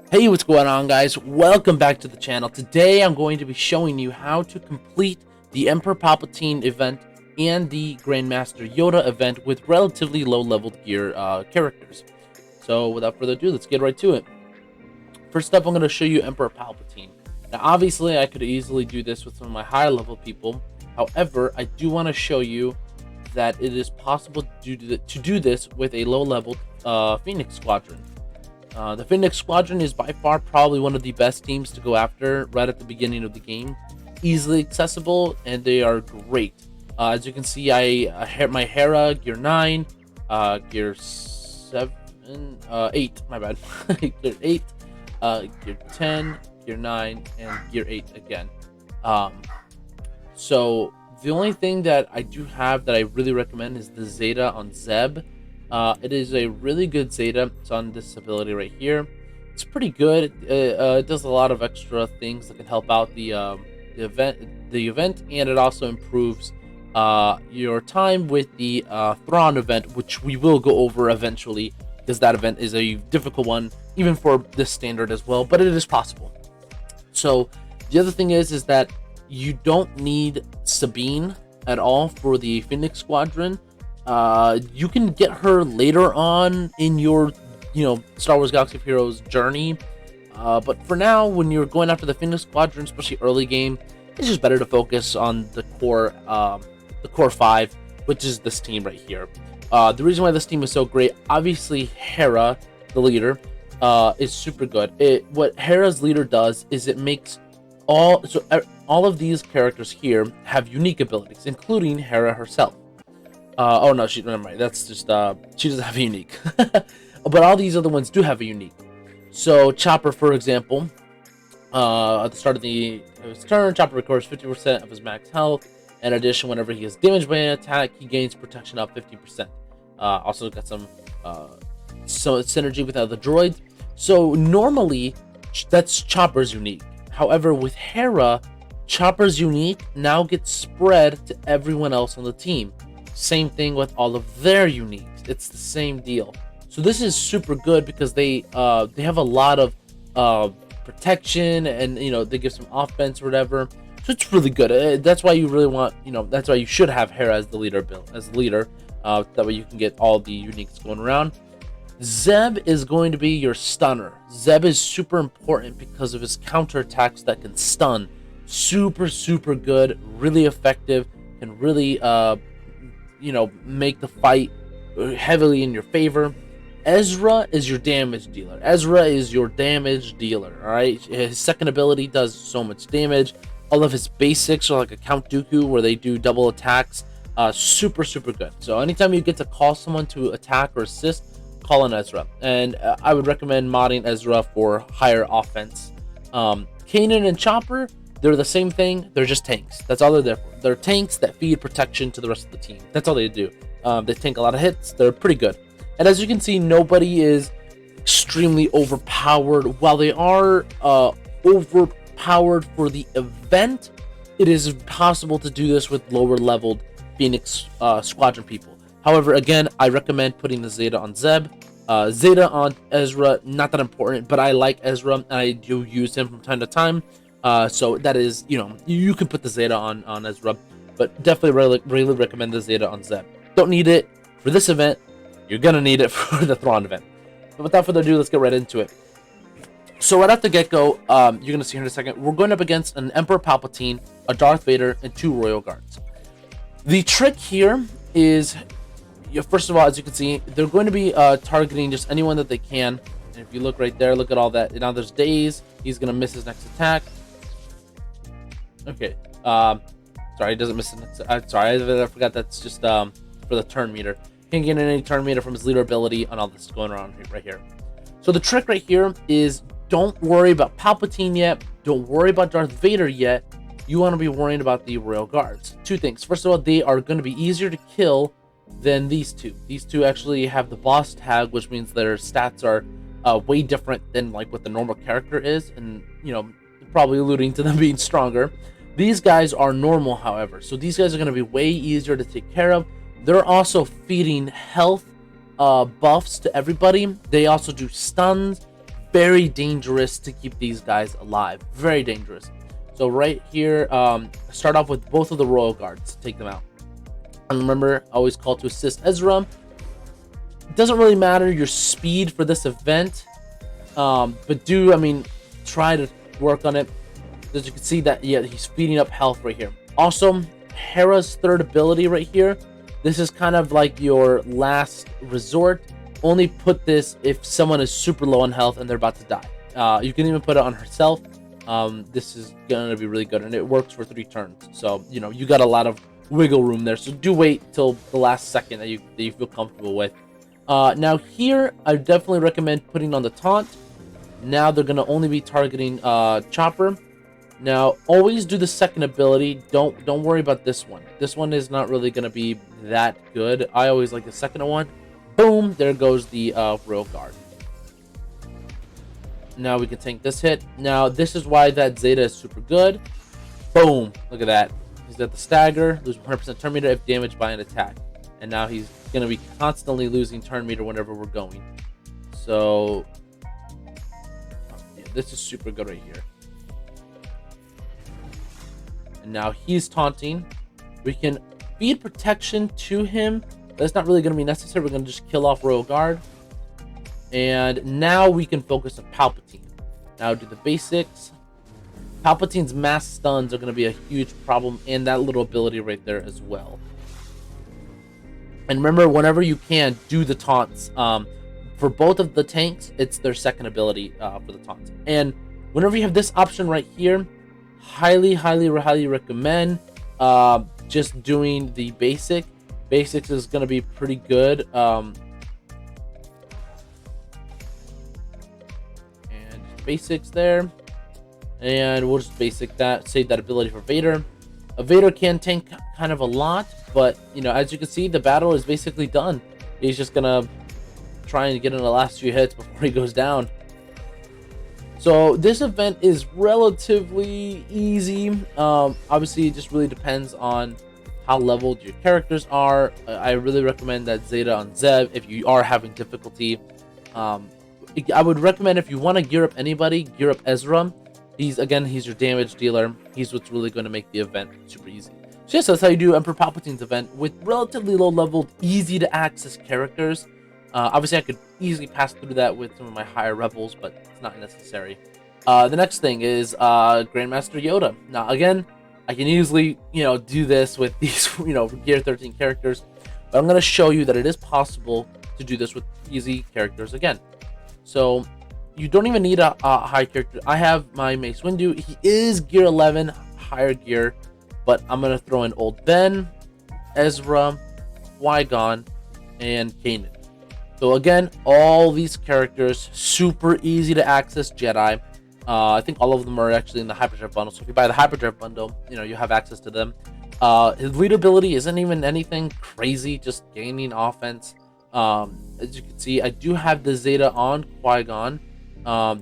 Hey, what's going on, guys? Welcome back to the channel. Today I'm going to be showing you how to complete the Emperor Palpatine event and the Grandmaster Yoda event with relatively low leveled gear characters. So without further ado, let's get right to it. First up, I'm going to show you Emperor Palpatine. Now obviously I could easily do this with some of my higher level people. However, I do want to show you that it is possible to do this with a low level Phoenix Squadron. The Phoenix Squadron is by far probably one of the best teams to go after right at the beginning of the game. Easily accessible, and they are great. As you can see, my Hera gear 9, gear 7, 8, my bad, gear 8, gear 10, gear 9, and gear 8 again. So the only thing that I do have that I really recommend is the Zeta on Zeb. It is a really good Zeta. It's on this ability right here. It's pretty good. It does a lot of extra things that can help out the event, and it also improves your time with the Thrawn event, which we will go over eventually, because that event is a difficult one, even for this standard as well. But it is possible. So the other thing is that you don't need Sabine at all for the Phoenix Squadron. You can get her later on in your, Star Wars Galaxy of Heroes journey. But for now, when you're going after the Phoenix Squadron, especially early game, it's just better to focus on the core 5, which is this team right here. The reason why this team is so great, obviously Hera, the leader, is super good. What Hera's leader does is it makes all of these characters here have unique abilities, including Hera herself. Oh no, never mind. That's just she doesn't have a unique, but all these other ones do have a unique. So Chopper, for example, at the start of his turn, Chopper recovers 50% of his max health. In addition, whenever he is damaged by an attack, he gains protection up 50%. Also got some synergy with other droids. So normally, that's Chopper's unique. However, with Hera, Chopper's unique now gets spread to everyone else on the team. Same thing with all of their uniques. It's the same deal. So this is super good because they have a lot of protection, and they give some offense or whatever. So it's really good. That's why you really want, that's why you should have Hera as the leader that way you can get all the uniques going around. Zeb is going to be your stunner. Zeb is super important because of his counterattacks that can stun. Super good, really effective, and really make the fight heavily in your favor. Ezra is your damage dealer. All right, his second ability does so much damage. All of his basics are like a Count Dooku, where they do double attacks. Super good. So anytime you get to call someone to attack or assist, call on Ezra, and I would recommend modding Ezra for higher offense. Kanan and Chopper, they're the same thing. They're just tanks. That's all they're there for. They're tanks that feed protection to the rest of the team. That's all they do. They tank a lot of hits. They're pretty good. And as you can see, nobody is extremely overpowered. While they are overpowered for the event, it is possible to do this with lower leveled Phoenix Squadron people. However, again, I recommend putting the Zeta on Zeb. Zeta on Ezra, not that important, but I like Ezra, and I do use him from time to time. So that is, you can put the Zeta on Ezra, but definitely really recommend the Zeta on Zeb. Don't need it for this event. You're gonna need it for the Thrawn event. But without further ado, let's get right into it. So right off the get-go, you're gonna see here in a second, we're going up against an Emperor Palpatine, a Darth Vader, and 2 Royal Guards. The trick here is, first of all, as you can see, they're going to be targeting just anyone that they can. And if you look right there, look at all that. Now there's Daze. He's gonna miss his next attack. Okay, sorry, he doesn't miss it. Sorry, I forgot that's just for the turn meter. Can't get any turn meter from his leader ability on all this going on right here. So the trick right here is, don't worry about Palpatine yet. Don't worry about Darth Vader yet. You want to be worrying about the Royal Guards. Two things. First of all, they are going to be easier to kill than these two. These two actually have the boss tag, which means their stats are way different than like what the normal character is, and probably alluding to them being stronger. These guys are normal, however, so these guys are going to be way easier to take care of. They're also feeding health buffs to everybody. They also do stuns, very dangerous to keep these guys alive. Very dangerous. So right here, start off with both of the Royal Guards. Take them out. And remember, always call to assist Ezra. It doesn't really matter your speed for this event, but try to work on it. As you can see that, yeah, he's feeding up health right here. Also, Hera's third ability right here. This is kind of like your last resort. Only put this if someone is super low on health and they're about to die. You can even put it on herself. This is gonna be really good, and it works for 3 turns. So you got a lot of wiggle room there. So do wait till the last second that you feel comfortable with. Now here, I definitely recommend putting on the taunt. Now they're gonna only be targeting Chopper. Now always do the second ability. Don't worry about this one. This one is not really gonna be that good. I always like the second one. Boom, there goes the Royal Guard. Now we can tank this hit. Now this is why that Zeta is super good. Boom, look at that. He's got the stagger, lose 100% turn meter if damaged by an attack. And now he's going to be constantly losing turn meter whenever we're going. So, yeah, this is super good right here. And now he's taunting. We can feed protection to him. That's not really going to be necessary. We're going to just kill off Royal Guard. And now we can focus on Palpatine. Now do the basics. Palpatine's mass stuns are going to be a huge problem, and that little ability right there as well. And remember, whenever you can, do the taunts. For both of the tanks, it's their second ability for the taunts. And whenever you have this option right here, highly recommend just doing the basic. Basics is going to be pretty good. And basics there. And we'll just basic that, save that ability for Vader. Vader can tank kind of a lot, but as you can see, the battle is basically done. He's just gonna try and get in the last few hits before he goes down. So this event is relatively easy. Obviously, it just really depends on how leveled your characters are. I really recommend that Zeta on Zeb if you are having difficulty. I would recommend, if you want to gear up anybody, gear up Ezra. He's your damage dealer. He's what's really going to make the event super easy. So yes, that's how you do Emperor Palpatine's event with relatively low leveled, easy to access characters. Obviously, I could easily pass through that with some of my higher rebels, but it's not necessary. The next thing is Grandmaster Yoda. Now, again, I can easily do this with these Gear 13 characters, but I'm going to show you that it is possible to do this with easy characters again. So you don't even need a high character. I have my Mace Windu. He is gear 11, higher gear, but I'm going to throw in Old Ben, Ezra, Qui-Gon, and Kanan. So again, all these characters, super easy to access Jedi. I think all of them are actually in the Hyperdrive bundle. So if you buy the Hyperdrive bundle, you have access to them. His lead ability isn't even anything crazy, just gaining offense. As you can see, I do have the Zeta on Qui-Gon.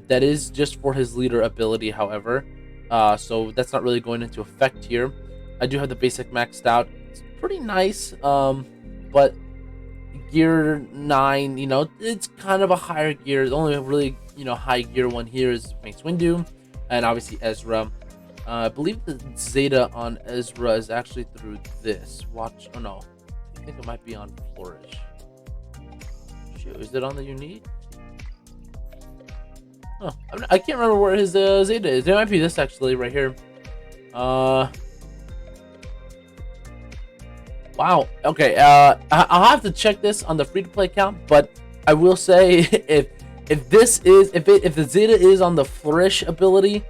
That is just for his leader ability, however. So that's not really going into effect here. I do have the basic maxed out. It's pretty nice, but gear 9, it's kind of a higher gear. The only really, high gear one here is Mace Windu, and obviously Ezra. I believe the Zeta on Ezra is actually through this. Watch, oh no, I think it might be on Flourish. Shoot, is it on the unique? Oh, I can't remember where his Zeta is. It might be this actually, right here. Wow. Okay. I'll have to check this on the free-to-play account, but I will say if the Zeta is on the Flourish ability,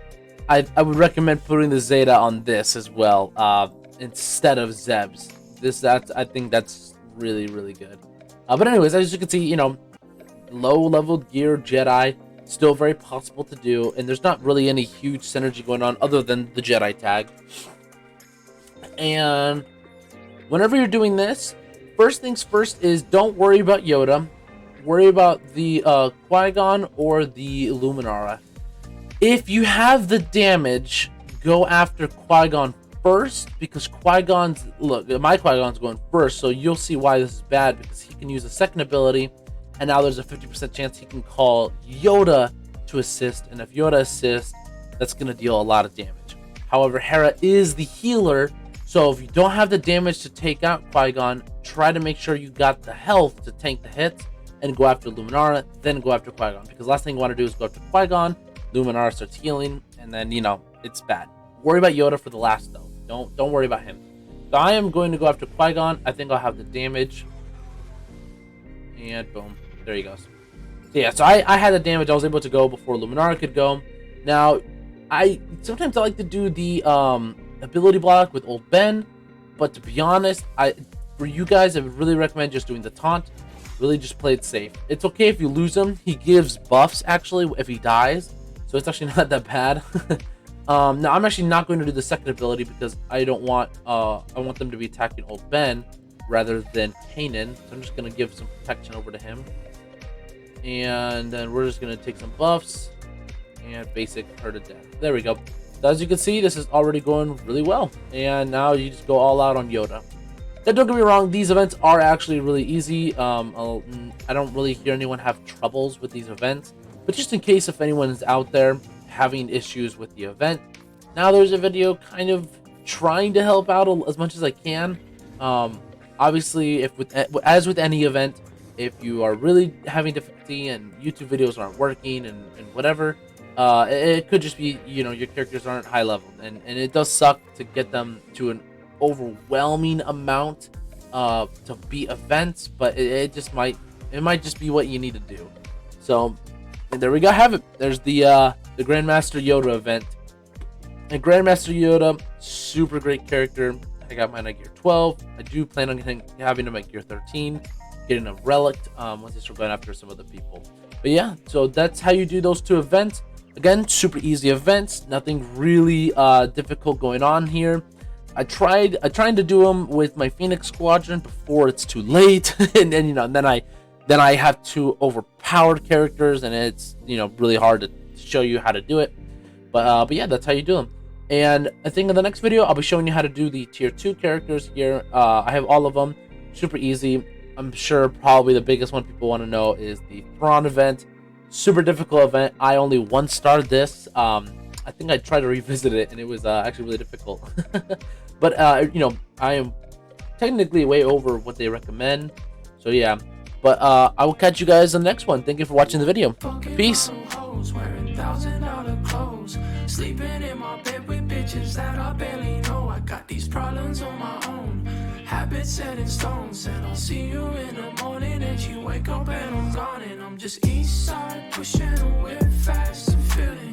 I would recommend putting the Zeta on this as well, instead of Zeb's. I think that's really good. But anyways, as you can see, low-leveled gear Jedi. Still very possible to do, and there's not really any huge synergy going on other than the Jedi tag. And whenever you're doing this, first things first is don't worry about Yoda. Worry about the Qui-Gon or the Illuminara. If you have the damage, go after Qui-Gon first, because my Qui-Gon's going first, so you'll see why this is bad, because he can use a second ability. And now there's a 50% chance he can call Yoda to assist, and if Yoda assists, that's going to deal a lot of damage. However, Hera is the healer, so if you don't have the damage to take out Qui-Gon, try to make sure you got the health to tank the hits and go after Luminara, then go after Qui-Gon, because last thing you want to do is go after Qui-Gon, Luminara starts healing, and then, you know, it's bad. Worry about Yoda for the last, though. Don't worry about him. So I am going to go after Qui-Gon. I think I'll have the damage. And boom. There he goes. So yeah, so I had the damage. I was able to go before Luminara could go. Now, sometimes I like to do the ability block with Old Ben, but to be honest, for you guys, I would really recommend just doing the taunt. Really just play it safe. It's okay if you lose him. He gives buffs, actually, if he dies. So it's actually not that bad. Now, I'm actually not going to do the second ability because I don't want, I want them to be attacking Old Ben rather than Kanan. So I'm just going to give some protection over to him. And then we're just going to take some buffs and basic her to death. There we go. So as you can see, this is already going really well. And now you just go all out on Yoda. Now, don't get me wrong, these events are actually really easy. I don't really hear anyone have troubles with these events. But just in case if anyone is out there having issues with the event, now there's a video kind of trying to help out as much as I can. Obviously, as with any event, if you are really having difficulty and YouTube videos aren't working and whatever, it could just be, you know, your characters aren't high level, and it does suck to get them to an overwhelming amount to beat events, but it might just be what you need to do. So and there we go, have it. There's the Grandmaster Yoda event. And Grandmaster Yoda, super great character. I got mine at gear 12. I do plan on having him at gear 13, getting a relic once I start going after some other people. But yeah, so that's how you do those two events. Again, super easy events, nothing really difficult going on here. I tried to do them with my Phoenix Squadron before it's too late, and then, you know, then I have two overpowered characters, and it's, you know, really hard to show you how to do it. But yeah, that's how you do them. And I think in the next video, I'll be showing you how to do the tier 2 characters here. I have all of them, super easy. I'm sure probably the biggest one people want to know is the Thrawn event. Super difficult event. I only one-starred this. I think I tried to revisit it, and it was actually really difficult. But, you know, I am technically way over what they recommend. So, yeah. But I will catch you guys in the next one. Thank you for watching the video. Peace. Sleeping in my bed with bitches that I barely know. I got these problems on my own. Habits set in stone. Said I'll see you in the morning, and you wake up and I'm gone. And I'm just east side pushing a whip fast and feeling